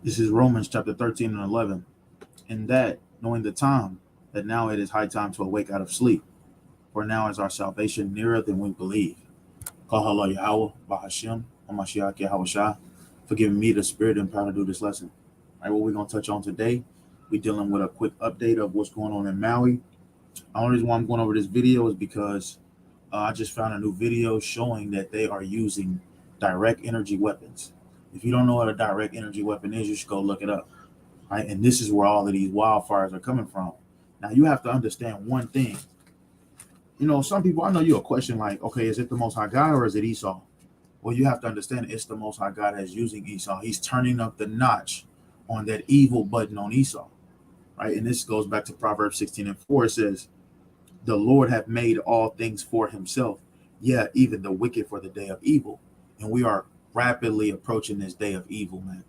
This is Romans chapter 13 and 11. In that, knowing the time, that now it is high time to awake out of sleep, for now is our salvation nearer than we believe. Kahala Yahweh, Bahashim, Hamashiach Yahweh, for giving me the spirit and power to do this lesson. All right, what we're going to touch on today, we're dealing with a quick update of what's going on in Maui. The only reason why I'm going over this video is because I just found a new video showing that they are using direct energy weapons. If you don't know what a direct energy weapon is, you should go look it up. Right? And this is where all of these wildfires are coming from. Now, you have to understand one thing. You know, some people, I know you'll question like, okay, is it the Most High God or is it Esau? Well, you have to understand it's the Most High God that's using Esau. He's turning up the notch on that evil button on Esau. Right? And this goes back to Proverbs 16 and 4. It says, the Lord hath made all things for himself, yeah, even the wicked for the day of evil. And we are rapidly approaching this day of evil, man.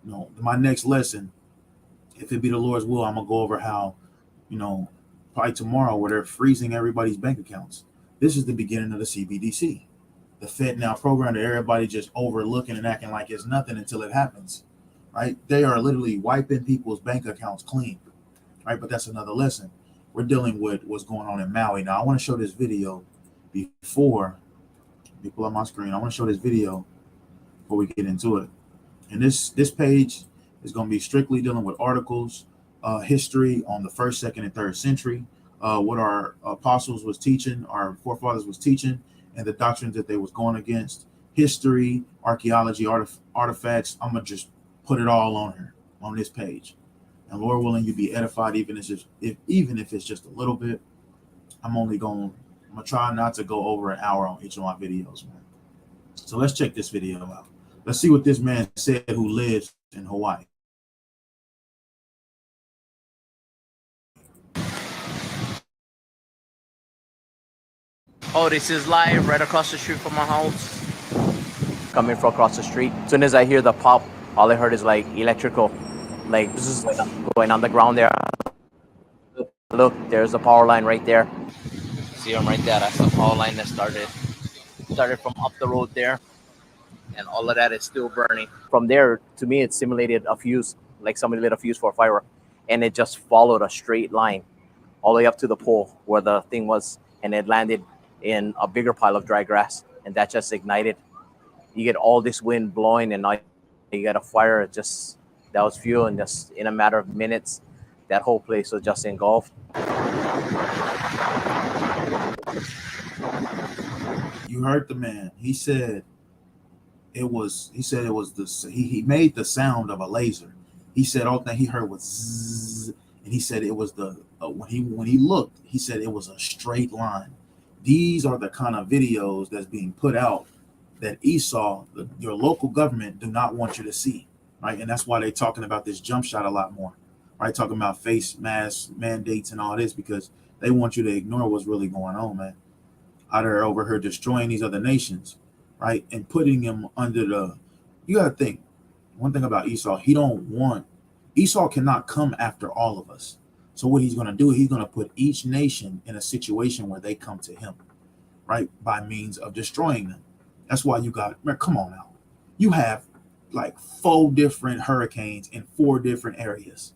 You know, my next lesson, if it be the Lord's will, I'm gonna go over how, probably tomorrow, where they're freezing everybody's bank accounts. This is the beginning of the CBDC, the Fed Now program that everybody just overlooking and acting like it's nothing until it happens, right? They are literally wiping people's bank accounts clean, right? But that's another lesson. We're dealing with what's going on in Maui. Now, I want to show this video before, let me pull up my screen. I want to show this video before we get into it. And this page is going to be strictly dealing with articles, history on the 1st, 2nd, and 3rd century, what our apostles was teaching, our forefathers was teaching, and the doctrines that they was going against, history, archaeology, artifacts. I'm going to just put it all on here, on this page. And Lord willing, you be edified, even if it's just a little bit. I'm gonna try not to go over an hour on each of my videos, man. So let's check this video out. Let's see what this man said who lives in Hawaii. Oh, this is live right across the street from my house. Coming from across the street. As soon as I hear the pop, all I heard is like electrical, like this is going on the ground there. Look, there's the power line right there. See them right there. That's the power line that started from up the road there, and all of that is still burning. From there, to me, it simulated a fuse, like somebody lit a fuse for a firework, and it just followed a straight line all the way up to the pole where the thing was, and it landed in a bigger pile of dry grass, and that just ignited. You get all this wind blowing, and now you got a fire. That was fuel, and just in a matter of minutes, that whole place was just engulfed. You heard the man. He said it was he made the sound of a laser. He said all that he heard was zzz, and he said it was when he looked, he said it was a straight line. These are the kind of videos that's being put out that Esau, your local government, do not want you to see, right? And that's why they're talking about this jump shot a lot more, right? Talking about face mask mandates and all this, because they want you to ignore what's really going on, man. Out there over here destroying these other nations, right? And putting them under you got to think, one thing about Esau, Esau cannot come after all of us. So what he's going to do, he's going to put each nation in a situation where they come to him, right? By means of destroying them. That's why you got, man, come on now. You have like 4 different hurricanes in 4 different areas.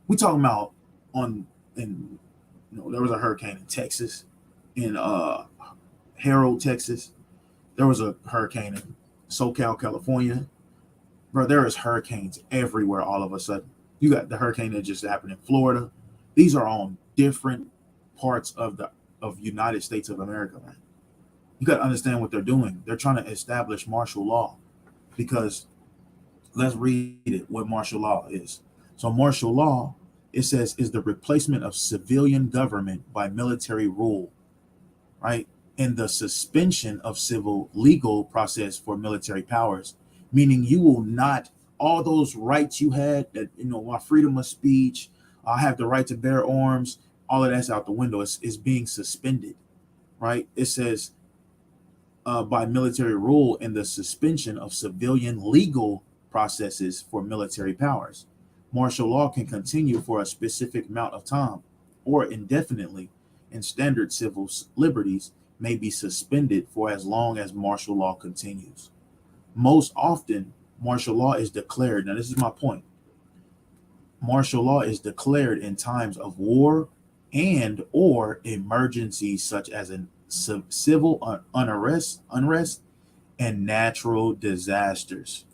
We talking about there was a hurricane in Texas, in Harold, Texas. There was a hurricane in SoCal, California. Bro, there is hurricanes everywhere all of a sudden. You got the hurricane that just happened in Florida. These are on different parts of United States of America, man. You got to understand what they're doing. They're trying to establish martial law, because let's read it, what martial law is. So martial law, it says, is the replacement of civilian government by military rule, right? And the suspension of civil legal process for military powers, meaning you will not, all those rights you had, that, my freedom of speech, I have the right to bear arms, all of that's out the window. It's being suspended, right? It says by military rule and the suspension of civilian legal processes for military powers. Martial law can continue for a specific amount of time or indefinitely, and standard civil liberties may be suspended for as long as martial law continues. Most often, Martial law is declared. Now, this is my point. Martial law is declared in times of war and or emergencies such as an civil unrest and natural disasters.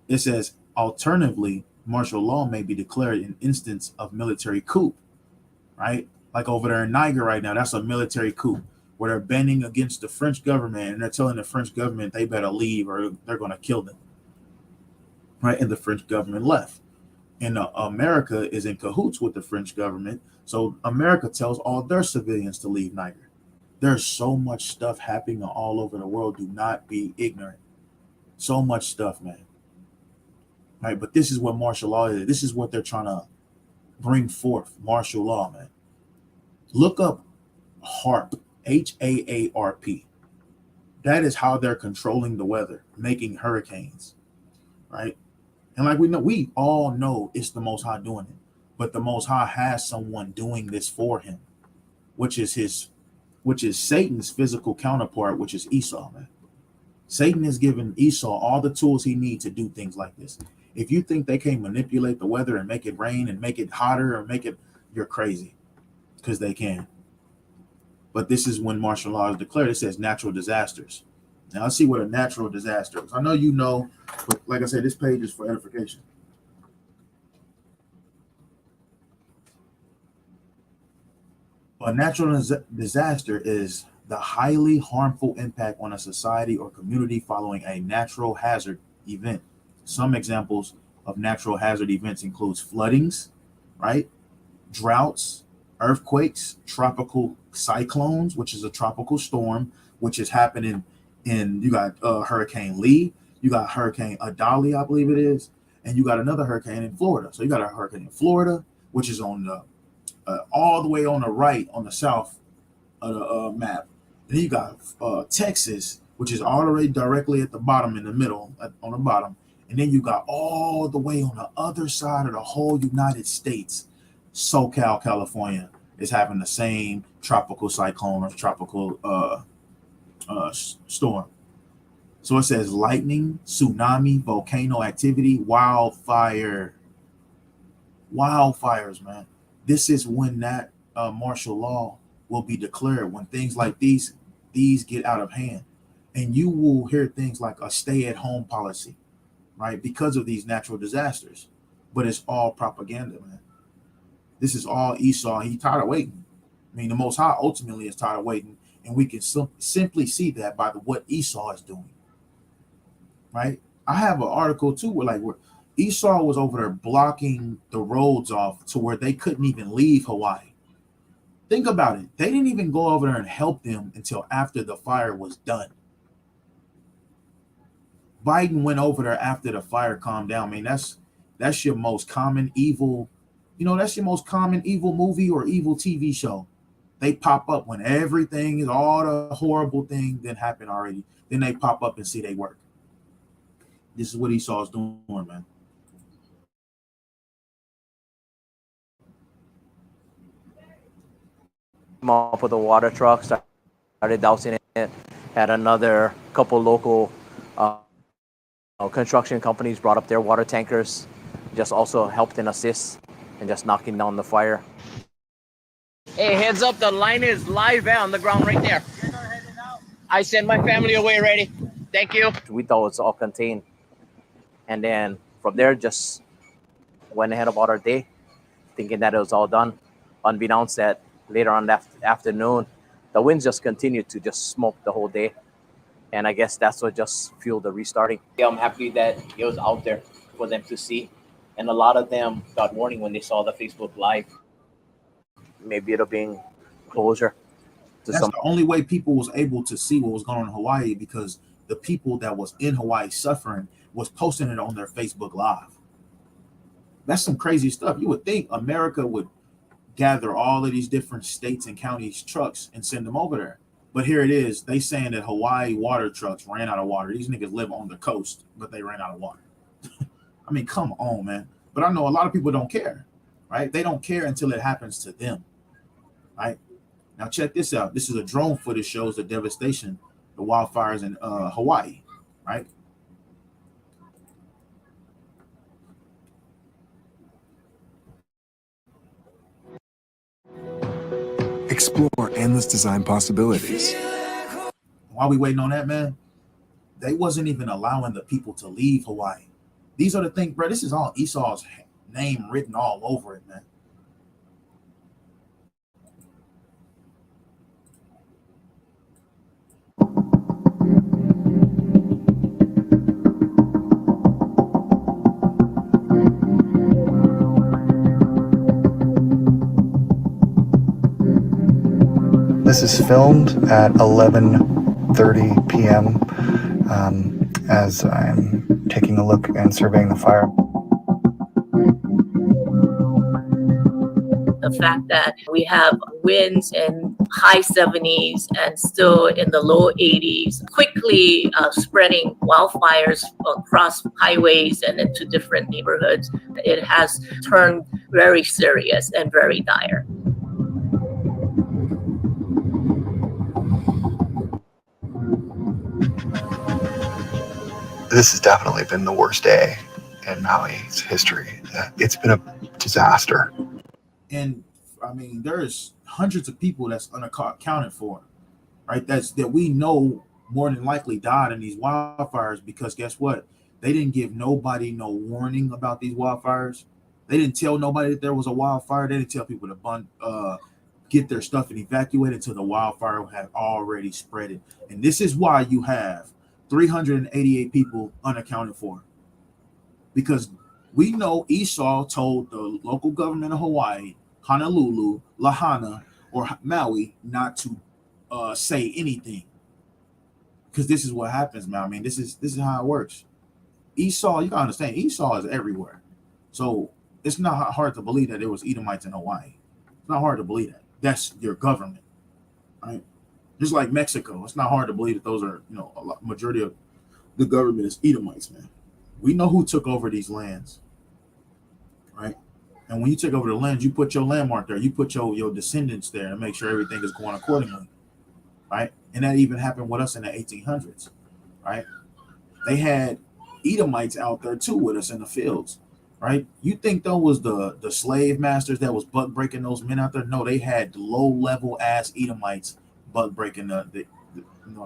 It says, alternatively, martial law may be declared in instance of military coup, right? Like over there in Niger right now, that's a military coup where they're bending against the French government and they're telling the French government they better leave or they're going to kill them, right? And the French government left. And America is in cahoots with the French government. So America tells all their civilians to leave Niger. There's so much stuff happening all over the world. Do not be ignorant. So much stuff, man. Right? But this is what martial law is. This is what they're trying to bring forth. Martial law, man. Look up HAARP, HAARP. That is how they're controlling the weather, making hurricanes, right? And like we all know it's the Most High doing it, but the Most High has someone doing this for him, which is Satan's physical counterpart, which is Esau, man. Satan has given Esau all the tools he needs to do things like this. If you think they can manipulate the weather and make it rain and make it hotter or you're crazy, because they can. But this is when martial law is declared. It says natural disasters. Now let's see what a natural disaster is. I know you know, but like I said, this page is for edification. A natural disaster is the highly harmful impact on a society or community following a natural hazard event. Some examples of natural hazard events includes floodings, right? Droughts, earthquakes, tropical cyclones, which is a tropical storm, which is happening in, you got Hurricane Lee, you got Hurricane Adali, I believe it is, and you got another hurricane in Florida. So you got a hurricane in Florida, which is on the all the way on the right, on the south of the map. And then you got Texas, which is all the way directly at the bottom, in the middle, on the bottom. And then you got all the way on the other side of the whole United States, SoCal, California, is having the same tropical cyclone or tropical storm. So it says lightning, tsunami, volcano activity, wildfires, man. This is when that martial law will be declared, when things like these get out of hand. And you will hear things like a stay-at-home policy, right? Because of these natural disasters. But it's all propaganda, man. This is all Esau. He's tired of waiting. I mean, the Most High ultimately is tired of waiting. And we can simply see that by what Esau is doing, right? I have an article too where Esau was over there blocking the roads off to where they couldn't even leave Hawaii. Think about it. They didn't even go over there and help them until after the fire was done. Biden went over there after the fire calmed down. I mean, that's your most common evil, that's your most common evil movie or evil TV show. They pop up when everything is all the horrible thing that happened already. Then they pop up and see they work. This is what Esau's doing, man. Up with the water truck, started dousing it. Had another couple local construction companies brought up their water tankers, just also helped and assist and just knocking down the fire. Hey, heads up, the line is live on the ground right there. I send my family away already. Thank you. We thought it was all contained. And then from there, just went ahead about our day, thinking that it was all done. Unbeknownst that later on that afternoon, the winds just continued to just smoke the whole day. And I guess that's what just fueled the restarting. Yeah, I'm happy that it was out there for them to see. And a lot of them got warning when they saw the Facebook Live. Maybe it'll bring closure to That's the only way people was able to see what was going on in Hawaii, because the people that was in Hawaii suffering was posting it on their Facebook Live. That's some crazy stuff. You would think America would gather all of these different states and counties trucks and send them over there. But here it is. They saying that Hawaii water trucks ran out of water. These niggas live on the coast, but they ran out of water. I mean, come on, man. But I know a lot of people don't care, right? They don't care until it happens to them, right? Now check this out. This is a drone footage, shows the devastation, the wildfires in Hawaii, right? Explore endless design possibilities. While we waiting on that, man, they wasn't even allowing the people to leave Hawaii. These are the things, bro. This is all Esau's name written all over it, man. This is filmed at 11:30 p.m. As I'm taking a look and surveying the fire. The fact that we have winds in high 70s and still in the low 80s, quickly spreading wildfires across highways and into different neighborhoods, it has turned very serious and very dire. This has definitely been the worst day in Maui's history. It's been a disaster. And I mean, there's hundreds of people that's unaccounted for, right? That we know more than likely died in these wildfires because guess what? They didn't give nobody no warning about these wildfires. They didn't tell nobody that there was a wildfire. They didn't tell people to get their stuff and evacuate until the wildfire had already spread it. And this is why you have 388 people unaccounted for, because we know Esau told the local government of Hawaii, Honolulu, Lahaina, or Maui not to say anything, because this is what happens, man. I mean, this is how it works. Esau, you gotta understand, Esau is everywhere, so it's not hard to believe that there was Edomites in Hawaii. It's not hard to believe that. That's your government, right? Just like Mexico, it's not hard to believe that those are, majority of the government is Edomites, man. We know who took over these lands, right? And when you take over the lands, you put your landmark there. You put your descendants there and make sure everything is going accordingly, right? And that even happened with us in the 1800s, right? They had Edomites out there too with us in the fields, right? You think that was the slave masters that was buck breaking those men out there? No, they had low level ass Edomites buck breaking the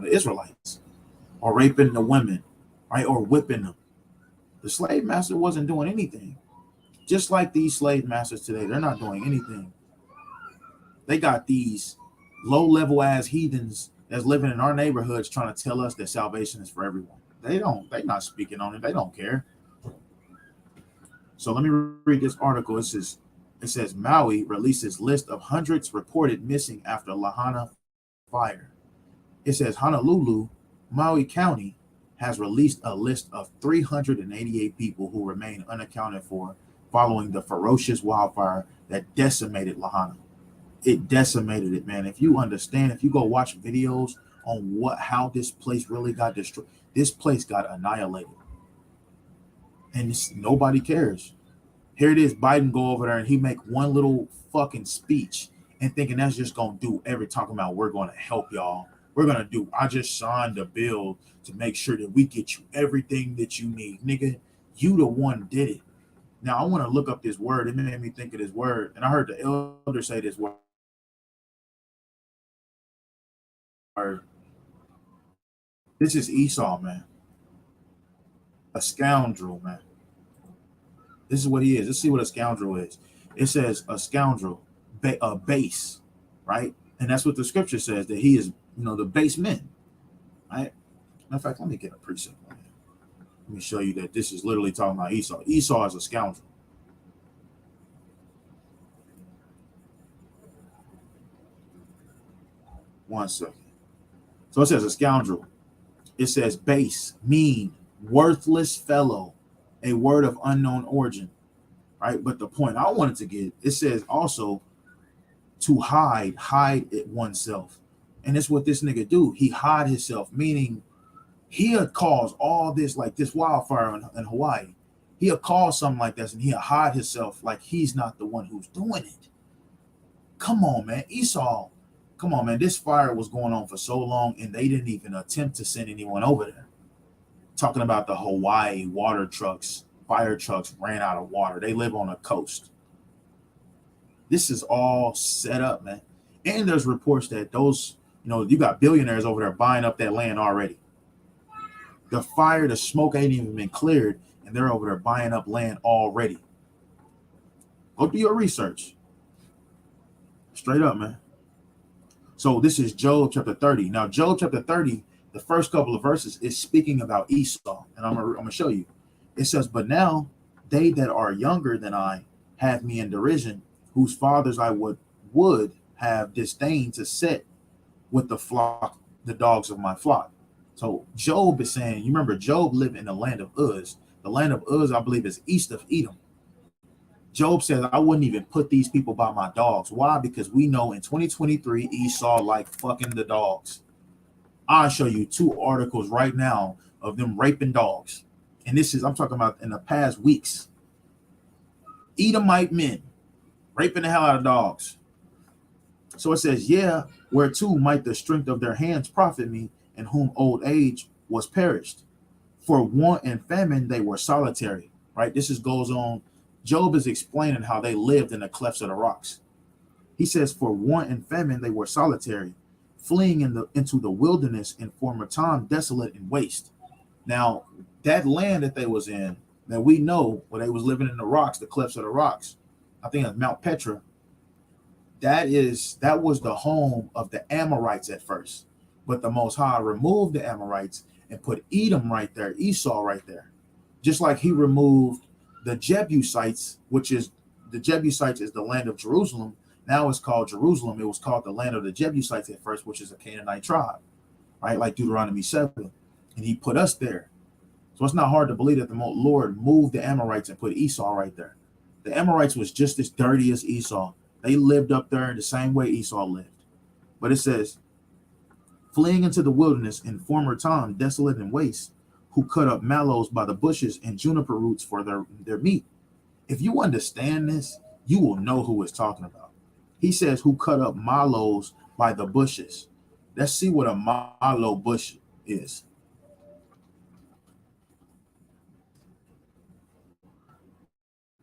Israelites, or raping the women, right, or whipping them. The slave master wasn't doing anything. Just like these slave masters today, they're not doing anything. They got these low level ass heathens that's living in our neighborhoods trying to tell us that salvation is for everyone. They're not speaking on it. They don't care. So let me read this article. It says Maui releases list of hundreds reported missing after Lahaina fire. It says Honolulu, Maui County has released a list of 388 people who remain unaccounted for following the ferocious wildfire that decimated Lahaina. It decimated it, man. If you understand, if you go watch videos on how this place really got destroyed, this place got annihilated. And nobody cares. Here it is, Biden go over there and he make one little fucking speech and thinking that's just gonna do talking about we're gonna help y'all. I just signed a bill to make sure that we get you everything that you need. Nigga, you the one did it. Now I want to look up this word. It made me think of this word. And I heard the elder say this word. This is Esau, man. A scoundrel, man. This is what he is. Let's see what a scoundrel is. It says a scoundrel, a base, right? And that's what the scripture says, that he is, the base men, right? Matter of fact, let me get a precept on it. Let me show you that this is literally talking about Esau. Esau is a scoundrel. One second. So it says a scoundrel. It says base, mean, worthless fellow, a word of unknown origin, right? But the point I wanted to get, it says also to hide it oneself. And that's what this nigga do. He hide himself, meaning he'll cause all this, like this wildfire in Hawaii. He'll cause something like this and he'll hide himself like he's not the one who's doing it. Come on, man. Esau, come on, man. This fire was going on for so long and they didn't even attempt to send anyone over there. Talking about the Hawaii water trucks, fire trucks ran out of water. They live on a coast. This is all set up, man. And there's reports that those, you got billionaires over there buying up that land already. The fire, the smoke ain't even been cleared, and they're over there buying up land already. Go do your research. Straight up, man. So this is Job chapter 30. Now, Job chapter 30, the first couple of verses is speaking about Esau. And I'm gonna show you. It says, but now they that are younger than I have me in derision, whose fathers I would have disdained to set with the flock, the dogs of my flock. So Job is saying, you remember Job lived in the land of Uz. The land of Uz, I believe, is east of Edom. Job says, I wouldn't even put these people by my dogs. Why? Because we know in 2023, Esau like fucking the dogs. I'll show you 2 articles right now of them raping dogs. And I'm talking about in the past weeks. Edomite men raping the hell out of dogs. So it says, yeah, whereto might the strength of their hands profit me, in whom old age was perished. For want and famine they were solitary. Right? This goes on. Job is explaining how they lived in the clefts of the rocks. He says, for want and famine they were solitary, fleeing into the wilderness in former time, desolate and waste. Now, that land that they was in, that we know where they was living in the rocks, the clefts of the rocks, I think it's Mount Petra, that was the home of the Amorites at first. But the Most High removed the Amorites and put Edom right there, Esau right there. Just like he removed the Jebusites, the Jebusites is the land of Jerusalem. Now it's called Jerusalem. It was called the land of the Jebusites at first, which is a Canaanite tribe, right? Like Deuteronomy 7. And he put us there. So it's not hard to believe that the Lord moved the Amorites and put Esau right there. The Amorites was just as dirty as Esau. They lived up there in the same way Esau lived. But it says, fleeing into the wilderness in former time, desolate and waste, who cut up mallows by the bushes and juniper roots for their meat. If you understand this, you will know who it's talking about. He says, who cut up mallows by the bushes. Let's see what a mallow bush is.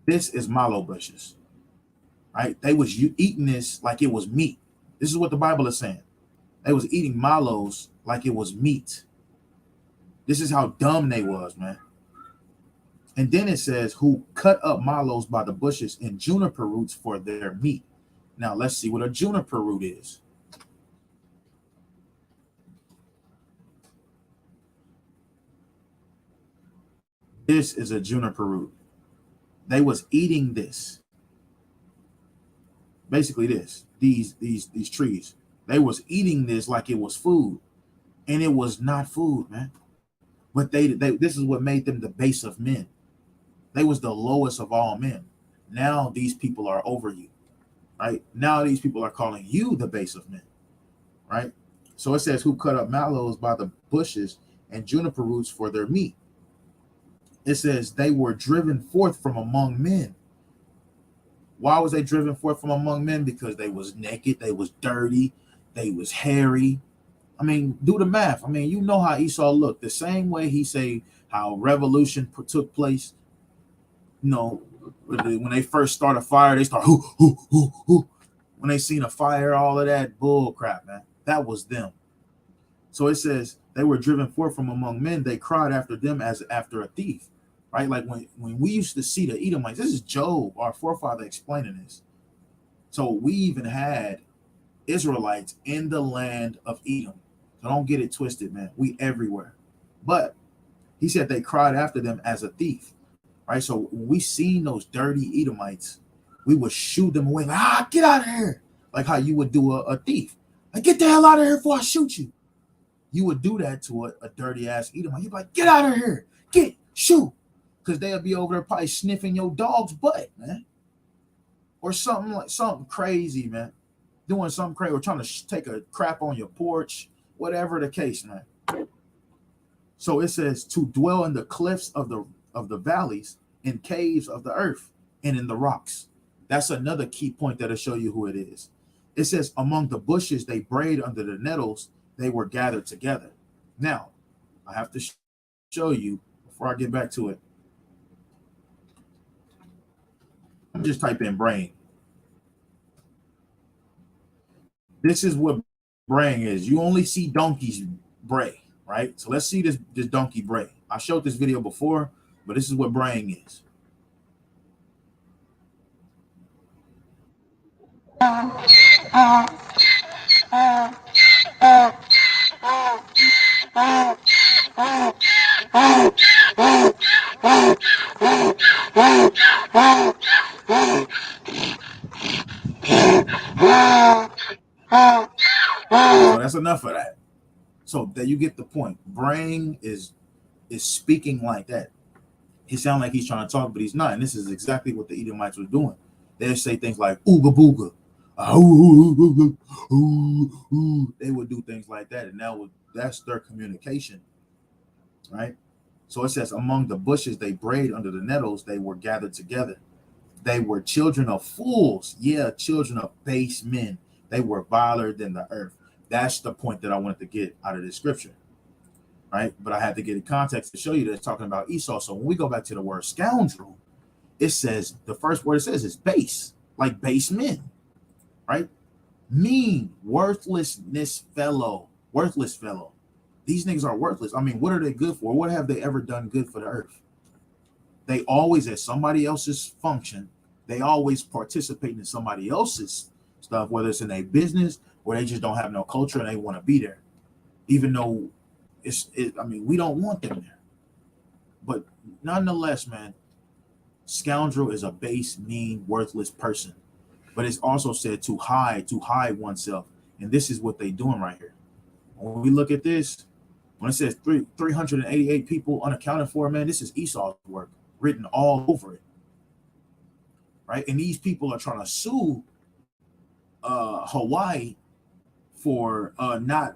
This is mallow bushes, right? They was eating this like it was meat. This is what the Bible is saying. They was eating mallows like it was meat. This is how dumb they was, man. And then it says, who cut up mallows by the bushes and juniper roots for their meat. Now let's see what a juniper root is. This is a juniper root. They was eating this. Basically these trees. They was eating this like it was food. And it was not food, man. But this is what made them the base of men. They was the lowest of all men. Now these people are over you, right? Now these people are calling you the base of men, right? So it says, who cut up mallows by the bushes and juniper roots for their meat. It says they were driven forth from among men. Why was they driven forth from among men? Because they was naked, they was dirty, they was hairy. I mean, do the math. I mean, you know how Esau looked. The same way he say how revolution took place. You know, when they first start a fire, they start hoo. When they seen a fire, all of that bull crap, man. That was them. So it says they were driven forth from among men. They cried after them as after a thief, right? Like when we used to see the Edomites. This is Job, our forefather, explaining this. So we even had Israelites in the land of Edom. So don't get it twisted, man. We everywhere. But he said they cried after them as a thief, right? So when we seen those dirty Edomites, we would shoot them away. Like, get out of here. Like how you would do a thief. Like, get the hell out of here before I shoot you. You would do that to a dirty ass Edomite. You'd be like, get out of here. Shoot. Because they'll be over there probably sniffing your dog's butt, man. Or something crazy, man. Doing something crazy or trying to take a crap on your porch, whatever the case, man. So it says to dwell in the cliffs of the valleys, in caves of the earth, and in the rocks. That's another key point that'll show you who it is. It says among the bushes they brayed, under the nettles they were gathered together. Now, I have to show you before I get back to it. I'm just type in brain. This is what braying is. You only see donkeys bray, right? So let's see this donkey bray. I showed this video before, but this is what braying is. So that's enough of that. So that you get the point. Braying is speaking like that. He sounds like he's trying to talk, but he's not. And this is exactly what the Edomites were doing. They say things like ooga booga. They would do things like that, and that's their communication, right? So it says, among the bushes they brayed, under the nettles they were gathered together. They were children of fools, children of base men. They were viler than the earth. That's the point that I wanted to get out of this scripture, right? But I had to get in context to show you that it's talking about Esau. So when we go back to the word scoundrel, it says, the first word it says is base, like base men, right? Mean, worthless fellow. These niggas are worthless. I mean, what are they good for? What have they ever done good for the earth? They always at somebody else's function. They always participate in somebody else's stuff, whether it's in a business or they just don't have no culture and they want to be there, even though we don't want them there. But nonetheless, man, scoundrel is a base, mean, worthless person. But it's also said to hide oneself. And this is what they're doing right here. When we look at this, when it says 388 people unaccounted for, man, this is Esau's work written all over it, right? And these people are trying to sue Hawaii for not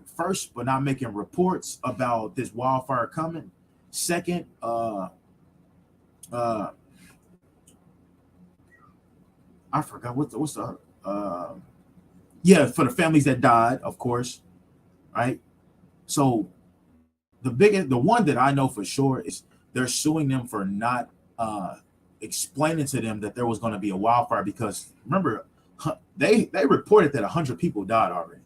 making reports about this wildfire coming. Second, I forgot what's the for the families that died, of course, right? So the one that I know for sure is they're suing them for not explaining to them that there was going to be a wildfire, because remember, they reported that 100 people died already,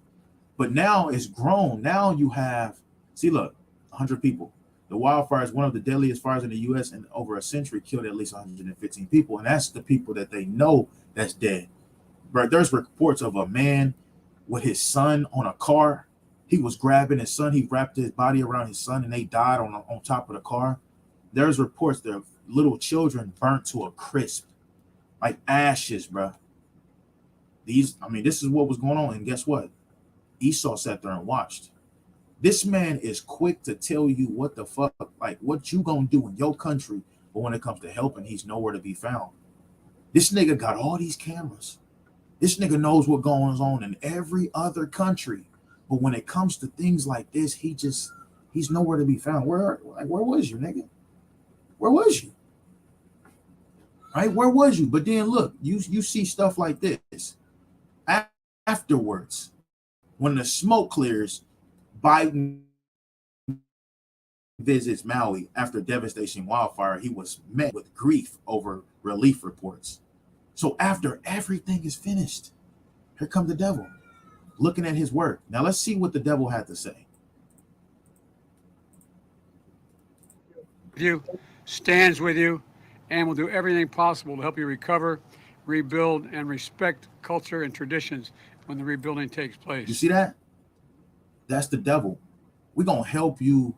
but now it's grown. Now you have, 100 people. The wildfire is one of the deadliest fires in the U.S. and over a century killed at least 115 people, and that's the people that they know that's dead. But there's reports of a man with his son on a car. He was grabbing his son. He wrapped his body around his son, and they died on top of the car. There's reports that little children burnt to a crisp, like ashes, bro. This is what was going on. And guess what? Esau sat there and watched. This man is quick to tell you what the fuck, like what you gonna do in your country, but when it comes to helping, he's nowhere to be found. This nigga got all these cameras. This nigga knows what goes on in every other country. But when it comes to things like this, he's nowhere to be found. Where was you, nigga? Where was you? Right? Where was you? But then look, you see stuff like this. Afterwards, when the smoke clears, Biden visits Maui after devastation wildfire. He was met with grief over relief reports. So after everything is finished, here comes the devil looking at his work. Now let's see what the devil had to say. You stands with you and will do everything possible to help you recover, rebuild, and respect culture and traditions when the rebuilding takes place. You see that? That's the devil. We're gonna help you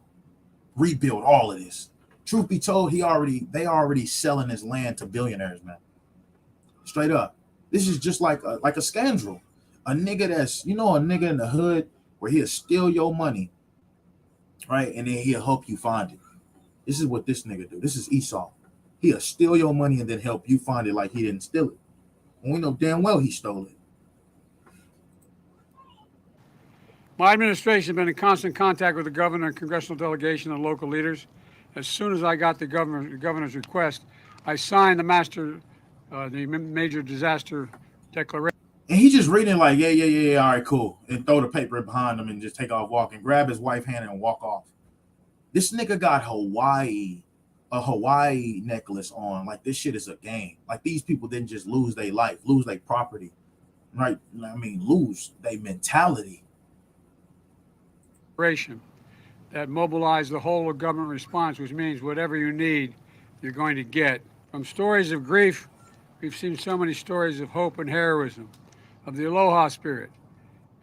rebuild all of this. Truth be told, they already selling this land to billionaires, man. Straight up. This is just like a scoundrel. A nigga that's, a nigga in the hood where he'll steal your money, right? And then he'll help you find it. This is what this nigga do. This is Esau. He'll steal your money and then help you find it like he didn't steal it. And we know damn well he stole it. My administration has been in constant contact with the governor and congressional delegation and local leaders. As soon as I got the governor's request, I signed the major disaster declaration. And he just reading like, yeah, all right, cool. And throw the paper behind him and just take off walking, grab his wife's hand and walk off. This nigga got a Hawaii necklace on. Like this shit is a game. Like these people didn't just lose their life, lose their property. right? I mean, lose their mentality. That mobilize the whole of government response, which means whatever you need, you're going to get. From stories of grief, we've seen so many stories of hope and heroism, of the aloha spirit.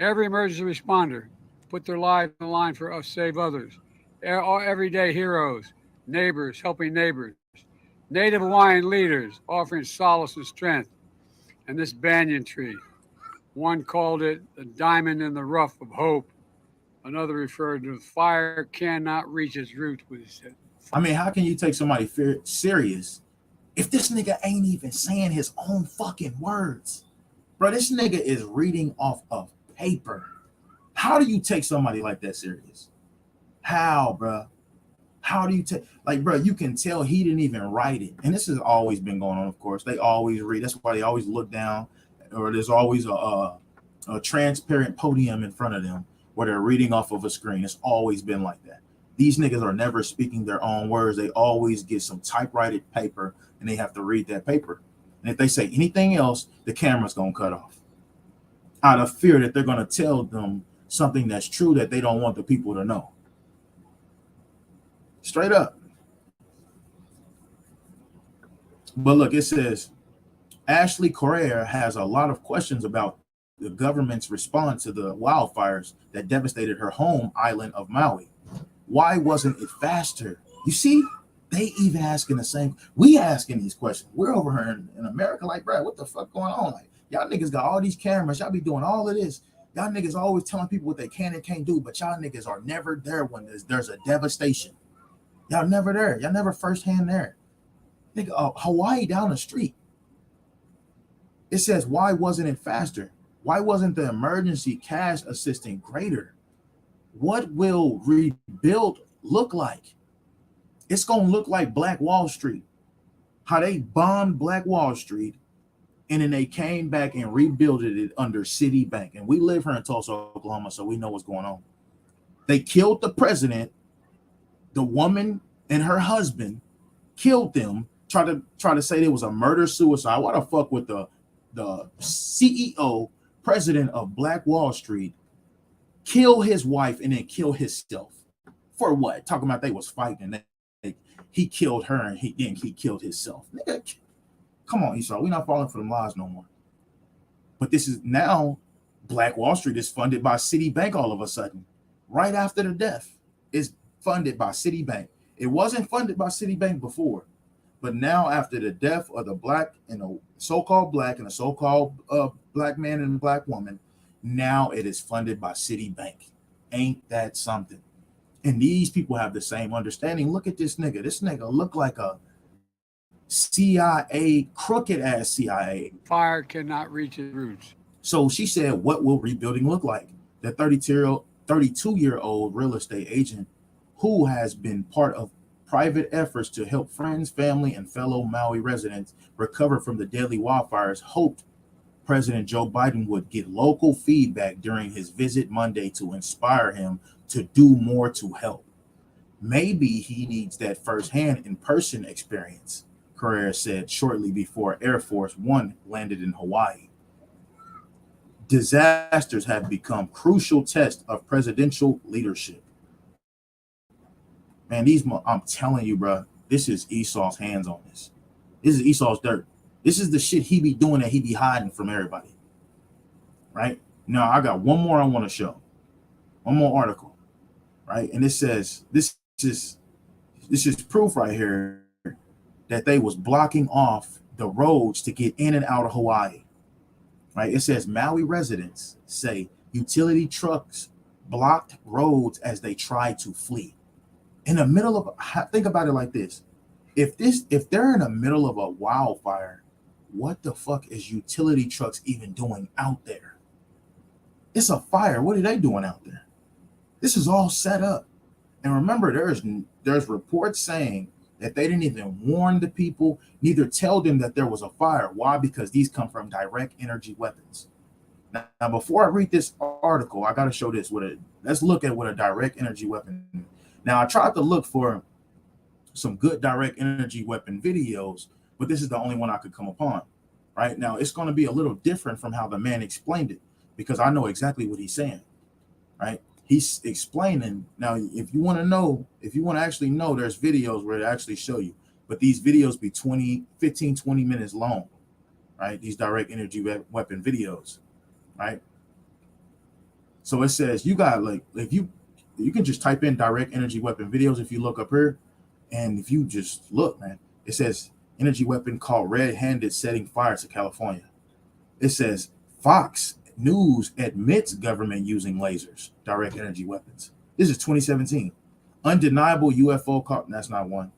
Every emergency responder put their life on the line for us, save others. Everyday heroes, neighbors helping neighbors, Native Hawaiian leaders offering solace and strength. And this banyan tree, one called it the diamond in the rough of hope. Another referred to fire cannot reach its roots with his head. I mean, how can you take somebody serious if this nigga ain't even saying his own fucking words? Bro, this nigga is reading off of paper. How do you take somebody like that serious? How, bro? How do you take, like, bro, you can tell he didn't even write it. And this has always been going on, of course. They always read. That's why they always look down, or there's always a transparent podium in front of them where they're reading off of a screen. It's always been like that. These niggas are never speaking their own words. They always get some typewritten paper and they have to read that paper. And if they say anything else, the camera's going to cut off out of fear that they're going to tell them something that's true that they don't want the people to know. Straight up. But look, it says, Ashley Correa has a lot of questions about the government's response to the wildfires that devastated her home island of Maui. Why wasn't it faster? You see, they even asking the same. We asking these questions. We're over here in America like, bro, what the fuck going on? Like, y'all niggas got all these cameras. Y'all be doing all of this. Y'all niggas always telling people what they can and can't do, but y'all niggas are never there when there's a devastation. Y'all never there. Y'all never firsthand there. Nigga, Hawaii down the street. It says, why wasn't it faster? Why wasn't the emergency cash assistance greater? What will rebuild look like? It's going to look like Black Wall Street. How they bombed Black Wall Street, and then they came back and rebuilt it under Citibank. And we live here in Tulsa, Oklahoma, so we know what's going on. They killed the president, the woman and her husband, killed them, try to say there was a murder-suicide. Why the fuck would the CEO, president of Black Wall Street, kill his wife and then kill himself? For what? Talking about they was fighting and he killed her and he killed himself. Nigga, come on, Esau. We're not falling for them lies no more. But this is now Black Wall Street is funded by Citibank all of a sudden. Right after the death, it's funded by Citibank. It wasn't funded by Citibank before. But now after the death of the black and the so-called black and the so-called black man and black woman, now it is funded by Citibank. Ain't that something? And these people have the same understanding. Look at this nigga. This nigga look like a CIA, crooked ass CIA. Fire cannot reach its roots. So she said, what will rebuilding look like? The 32-year-old real estate agent who has been part of private efforts to help friends, family, and fellow Maui residents recover from the deadly wildfires hoped President Joe Biden would get local feedback during his visit Monday to inspire him to do more to help. Maybe he needs that firsthand in-person experience, Carrera said shortly before Air Force One landed in Hawaii. Disasters have become crucial tests of presidential leadership. Man, I'm telling you, bro, this is Esau's hands on this. This is Esau's dirt. This is the shit he be doing that he be hiding from everybody. Right? Now, I got one more I want to show. One more article. Right? And it says, this is proof right here that they was blocking off the roads to get in and out of Hawaii. Right? It says Maui residents say utility trucks blocked roads as they tried to flee. In the middle of, think about it like this. If they're in the middle of a wildfire, what the fuck is utility trucks even doing out there? It's a fire. What are they doing out there? This is all set up. And remember, there's reports saying that they didn't even warn the people, neither tell them that there was a fire. Why? Because these come from direct energy weapons. Now before I read this article, I got to show this. Let's look at what a direct energy weapon is. Now, I tried to look for some good direct energy weapon videos, but this is the only one I could come upon. right? Now it's going to be a little different from how the man explained it, because I know exactly what he's saying, right? He's explaining. Now, if you want to know, if you want to actually know, there's videos where they actually show you, but these videos be 15, 20 minutes long, right? These direct energy weapon videos, right? So it says you got, like, if you can just type in direct energy weapon videos if you look up here, and if you just look, man, it says energy weapon called red-handed setting fire to California. It says Fox News admits government using lasers, direct energy weapons. This is 2017. Undeniable UFO caught. That's not one.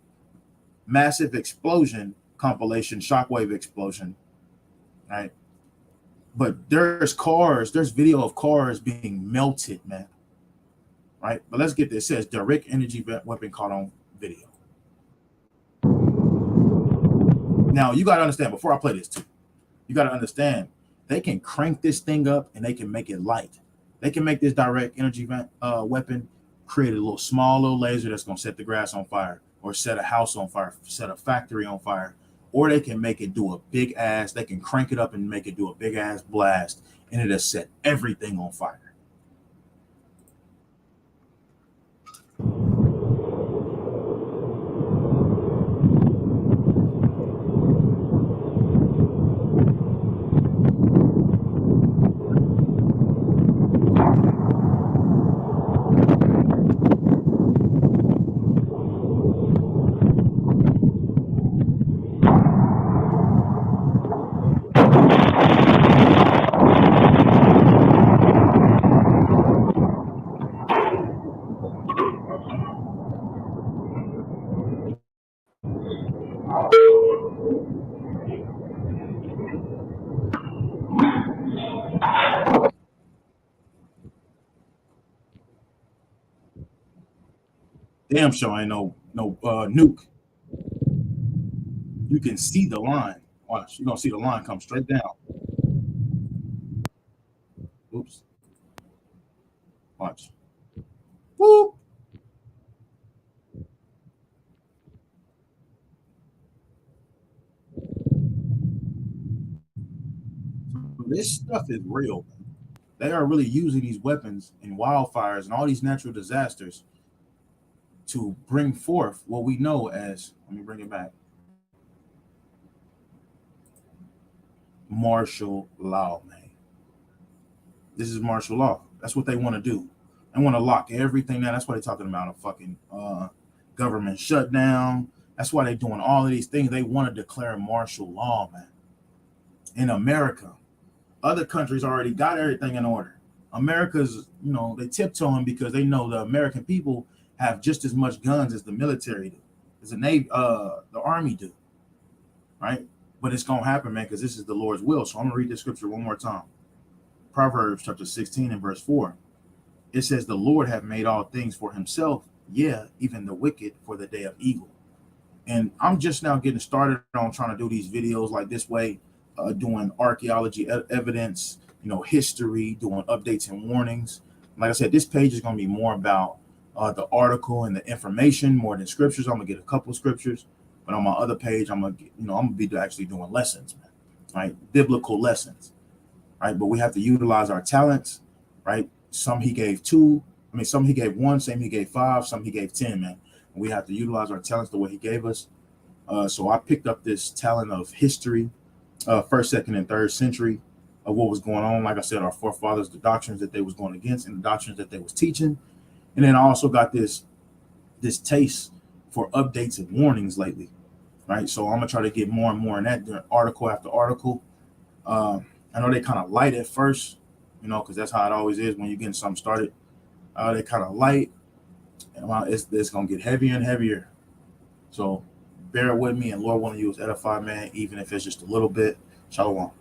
Massive explosion compilation, shockwave explosion, right? But there's video of cars being melted, man. Right? But let's get this. It says direct energy weapon caught on video. Now, you got to understand, before I play this too, you got to understand, they can crank this thing up and they can make it light. They can make this direct energy weapon, create a small little laser that's going to set the grass on fire, or set a house on fire, set a factory on fire. Or they can make it do a big ass, they can crank it up and make it do a big ass blast, and it'll set everything on fire. Damn sure ain't no nuke. You can see the line. Watch, you're gonna see the line come straight down. Oops. Watch. Whoop. This stuff is real. They are really using these weapons in wildfires and all these natural disasters to bring forth what we know as, let me bring it back, martial law, man. This is martial law. That's what they want to do. They want to lock everything down. That's why they're talking about a fucking government shutdown. That's why they're doing all of these things. They want to declare martial law, man. In America, other countries already got everything in order. America's, they tiptoeing because they know the American people have just as much guns as the military do, as the Navy, the Army do, right? But it's gonna happen, man, because this is the Lord's will. So I'm gonna read this scripture one more time. Proverbs chapter 16 and verse 4. It says, "The Lord hath made all things for himself, yeah, even the wicked for the day of evil." And I'm just now getting started on trying to do these videos like this way, doing archaeology evidence, history, doing updates and warnings. Like I said, this page is going to be more about the article and the information more than scriptures. I'm gonna get a couple of scriptures, but on my other page, I'm gonna be actually doing lessons, man, right? Biblical lessons, right? But we have to utilize our talents, right? Some he gave 2. Some he gave 1. Some he gave 5. Some he gave 10, man. And we have to utilize our talents the way he gave us. So I picked up this talent of history, 1st, 2nd, and 3rd century of what was going on. Like I said, our forefathers, the doctrines that they was going against and the doctrines that they was teaching. And then I also got this taste for updates and warnings lately, right? So I'm gonna try to get more and more in that during article after article. I know they kind of light at first, because that's how it always is when you're getting something started. They kind of light, and it's gonna get heavier and heavier. So bear with me, and Lord willing, you was edified, man, even if it's just a little bit. Shalom.